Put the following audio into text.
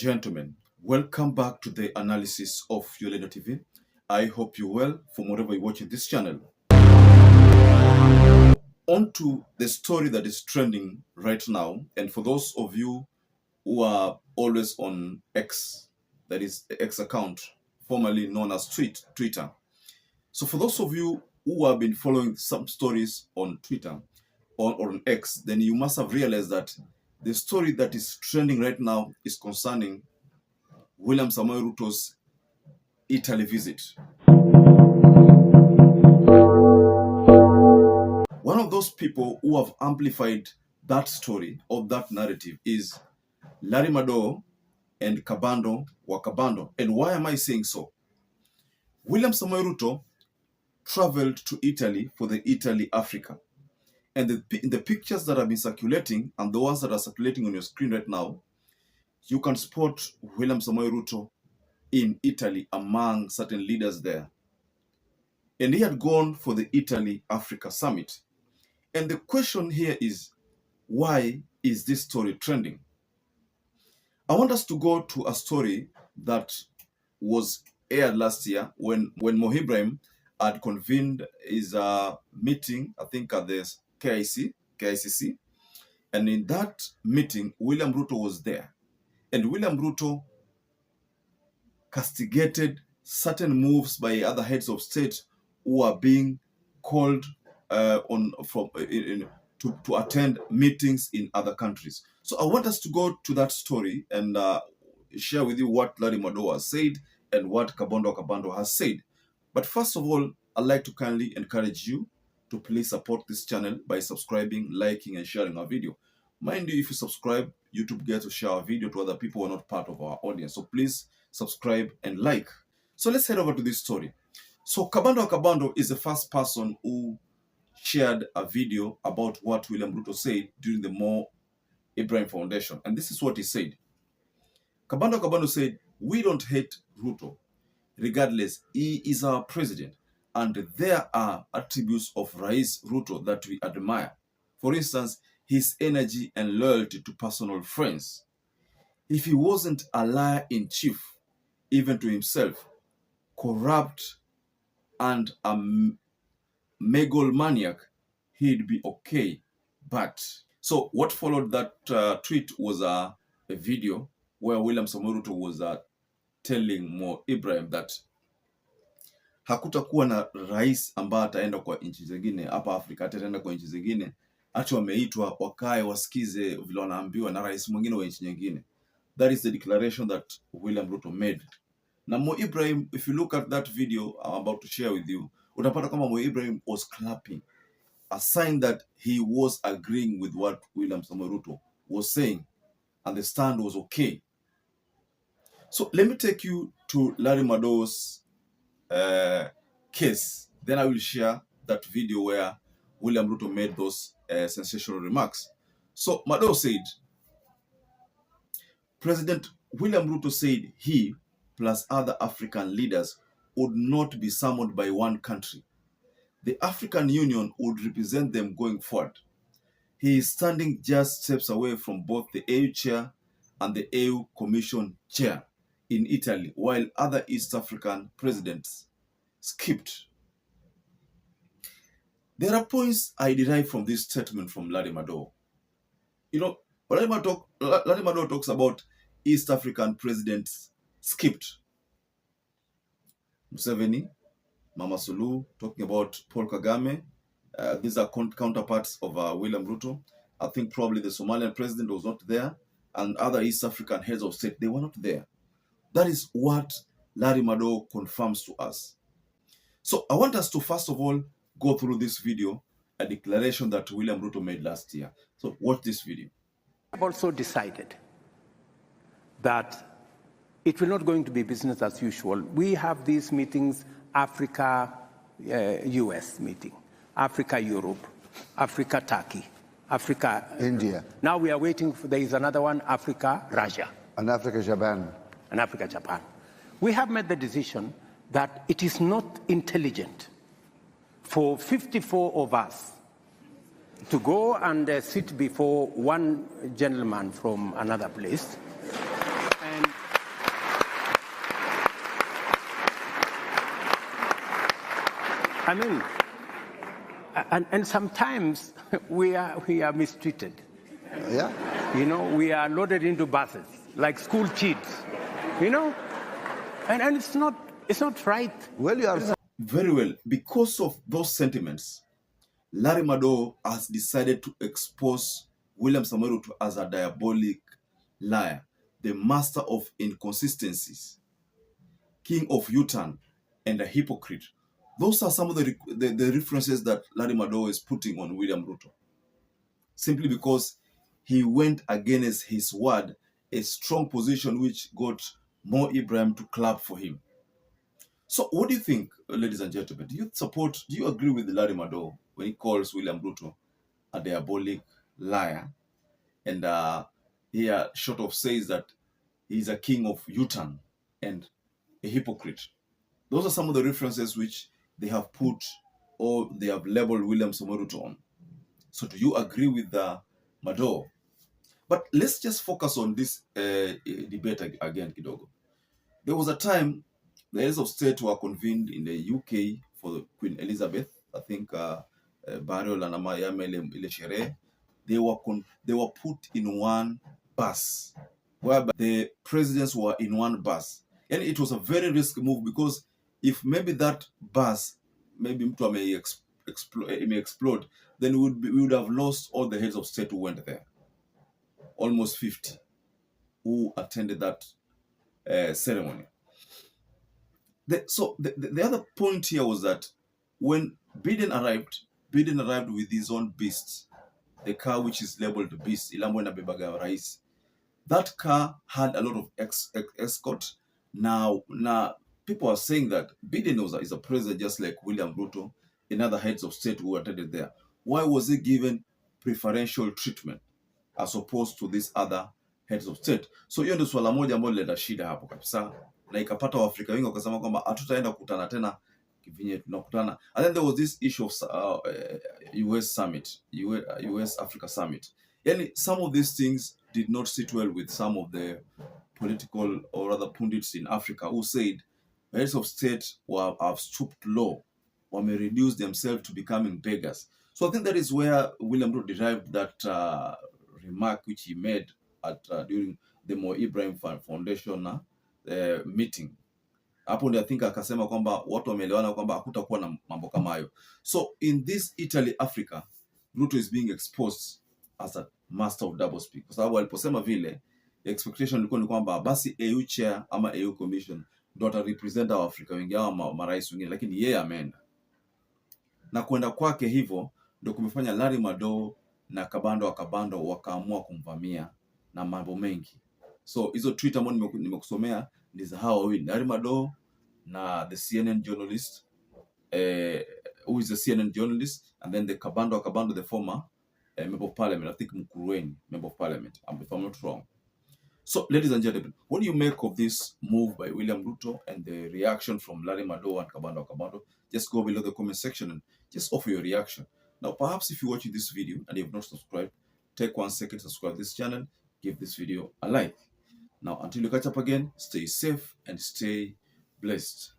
Gentlemen, welcome back to the analysis of YOLENO TV. I hope you're well from wherever you're watching this channel. On to the story that is trending right now, and for those of you who are always on X, that is the X account, formerly known as Twitter. So for those of you who have been following some stories on Twitter or on X, then you must have realized that the story that is trending right now is concerning William Samoei Ruto's Italy visit. One of those people who have amplified that story or that narrative is Larry Madowo and Kabando Wakabando. And why am I saying so? William Samoei Ruto traveled to Italy for the Italy Africa. And the pictures that have been circulating and the ones that are circulating on your screen right now, you can spot William Samoei Ruto in Italy among certain leaders there. And he had gone for the Italy Africa Summit. And the question here is, why is this story trending? I want us to go to a story that was aired last year when Mo Ibrahim had convened his meeting, I think at the KICC. And in that meeting, William Ruto was there. And William Ruto castigated certain moves by other heads of state who are being called to attend meetings in other countries. So I want us to go to that story and share with you what Larry Madowo has said and what Kabando Wakabando has said. But first of all, I'd like to kindly encourage you to please support this channel by subscribing, liking, and sharing our video. Mind you, if you subscribe, YouTube gets to share our video to other people who are not part of our audience. So please subscribe and like. So let's head over to this story. So Kabando Wakabando is the first person who shared a video about what William Ruto said during the Mo Ibrahim Foundation. And this is what he said. Kabando Wakabando said, "We don't hate Ruto. Regardless, he is our president. And there are attributes of Rais Ruto that we admire. For instance, his energy and loyalty to personal friends. If he wasn't a liar in chief, even to himself, corrupt and a megalomaniac, he'd be okay. But..." So what followed that tweet was a video where William Samoei Ruto was telling Mo Ibrahim that hakutakuwa na rais ambaye ataenda kwa nchi zingine hapa Afrika, ataenda kwa nchi zingine ati wameitwa wakae wasikize vile wanaambiwa na rais mwingine wa nchi nyingine. That is the declaration that William Ruto made. Na Mo Ibrahim, if you look at that video I'm about to share with you, utapata kama Mo Ibrahim was clapping, a sign that he was agreeing with what William Samoei Ruto was saying, and the stand was okay. So let me take you to Larry Madowo's case. Then I will share that video where William Ruto made those sensational remarks. So Madowo said, President William Ruto said he plus other African leaders would not be summoned by one country. The African Union would represent them going forward. He is standing just steps away from both the AU chair and the AU Commission chair in Italy, while other East African presidents skipped. There are points I derive from this statement from Larry Madowo. You know, Larry Madowo talks about East African presidents skipped. MUSEVENI, Mama SULUHU, talking about Paul Kagame. These are counterparts of William Ruto. I think probably the Somalian president was not there, and other East African heads of state, they were not there. That is what Larry Madowo confirms to us. So I want us to first of all go through this video, a declaration that William Ruto made last year. So watch this video. I've also decided that it will not going to be business as usual. We have these meetings, Africa, US meeting, Africa, Europe, Africa, Turkey, Africa, India. Now we are waiting for, there is another one, Africa, Russia. And Africa, Japan. And Africa, Japan. We have made the decision that it is not intelligent for 54 of us to go and sit before one gentleman from another place and I mean, and sometimes we are mistreated. Yeah. You know, we are loaded into buses like school kids. You know, and it's not right. Well, you are Very well. Because of those sentiments, Larry Madowo has decided to expose William Samoei Ruto as a diabolic liar, the master of inconsistencies, king of U-turn, and a hypocrite. Those are some of the references that Larry Madowo is putting on William Ruto. Simply because he went against his word, a strong position which got Mo Ibrahim to clap for him. So what do you think, ladies and gentlemen? Do you agree with Larry Madowo when he calls William Ruto a diabolic liar? And here short of says that he's a king of U-turn and a hypocrite. Those are some of the references which they have put or they have labeled William Samoei Ruto on. So do you agree with Madowo? But let's just focus on this debate again, Kidogo. There was a time the heads of state were convened in the UK for Queen Elizabeth. I think Burial and ile sherehe. They were put in one bus, whereby the presidents were in one bus. And it was a very risky move because if maybe that bus, maybe mtu may explode, then we would have lost all the heads of state who went there. Almost 50 who attended that ceremony. The other point here was that when Biden arrived with his own beast, the car which is labeled Beast, Ilambo na bebaga rais. That car had a lot of escort. Now people are saying that Biden is a president just like William Ruto and other heads of state who attended there. Why was he given preferential treatment as opposed to these other heads of state? So hiyo ndio swala moja ambalo lileta shida hapo kabisa, na ikapata Waafrika wengi wakasema kwamba hatutaenda kukutana tena kivinye tunakutana. And then there was this issue of US summit, US Africa summit. Yani some of these things did not sit well with some of the political or rather pundits in Africa who said heads of state have stooped low, or may reduce themselves to becoming beggars. So I think that is where William Ruto derived that remark which he made at during the Mo Ibrahim Foundation meeting. Hapo ndio I think akasema kwamba watu wameelewana kwamba hakutakuwa na mambo kama hayo. So in this Italy Africa, Ruto is being exposed as a master of double speak. Kwa sababu aliposema vile, expectation ilikuwa ni kwamba basi EU chair ama EU commission ndio atarepresent wa Afrika wengi au marais wengine, lakini yeye ameenda. Na kwenda kwake hivyo ndio kumefanya Larry Madowo na Kabando wakaamua kumvamia na mambo mengi. So hizo tweet ambazo nimekusomea ni za hao wawili, Larry Madowo na the CNN journalist, who is a CNN journalist, and then the Kabando, the former member of parliament, I think Mkuruweni, member of parliament, if I'm not wrong. So, ladies and gentlemen, what do you make of this move by William Ruto and the reaction from Larry Madowo and Kabando? Just go below the comment section and just offer your reaction. Now, perhaps if you're watching this video and you have not subscribed, take 1 second to subscribe to this channel, give this video a like. Now, until you catch up again, stay safe and stay blessed.